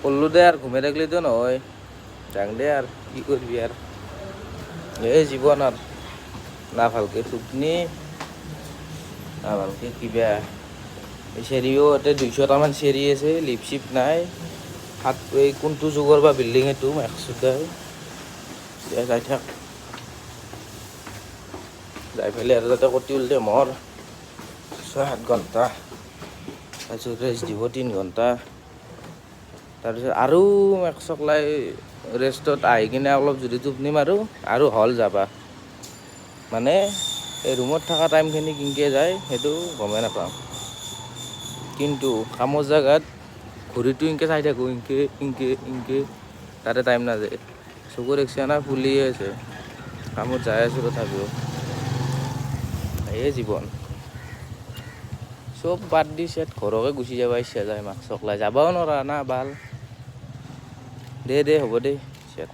করলু দে আর ঘুমে থাকলে তো নয় যাং দে আর কি করবি আর এই জীবন আর না ভালকে টোপনি না ভালকে কিবা এই চেৰিও ইয়াতে 200টামান চেৰি আছে লিপচিপ নাই হাত এই কোনটো যুগৰ বা বিল্ডিং এইটো একচুটাই যাই থাক যাই পেলাই আৰু তাতে কটি উলিয়াই মোৰ 6-7 ঘণ্টা তাৰপিছত ৰেষ্ট দিব 3 ঘণ্টা তাৰপিছত আৰু এক চকলাই ৰেষ্টত আহি কিনে অলপ যদি টোপনি মাৰোঁ আৰু হল যাবা মানে এই ৰুমত থকা টাইমখিনি কিনকে যায় সেইটো গমেই নাপাওঁ কিন্তু কামৰ জেগাত ঘড়ীটো ইনকে চাই থাকোঁ ইনকে তাতে টাইম নাযায় চকুৰ একচিনা ফুলিয়ে আছে কামত যাই আছোঁ তথাপিও এই জীৱন চব বাদ দি চেট ঘৰকে গুচি যাব ইচ্ছা যায় মাক চকলাই যাবও নোৱাৰা না ভাল দে হ'ব দে চেট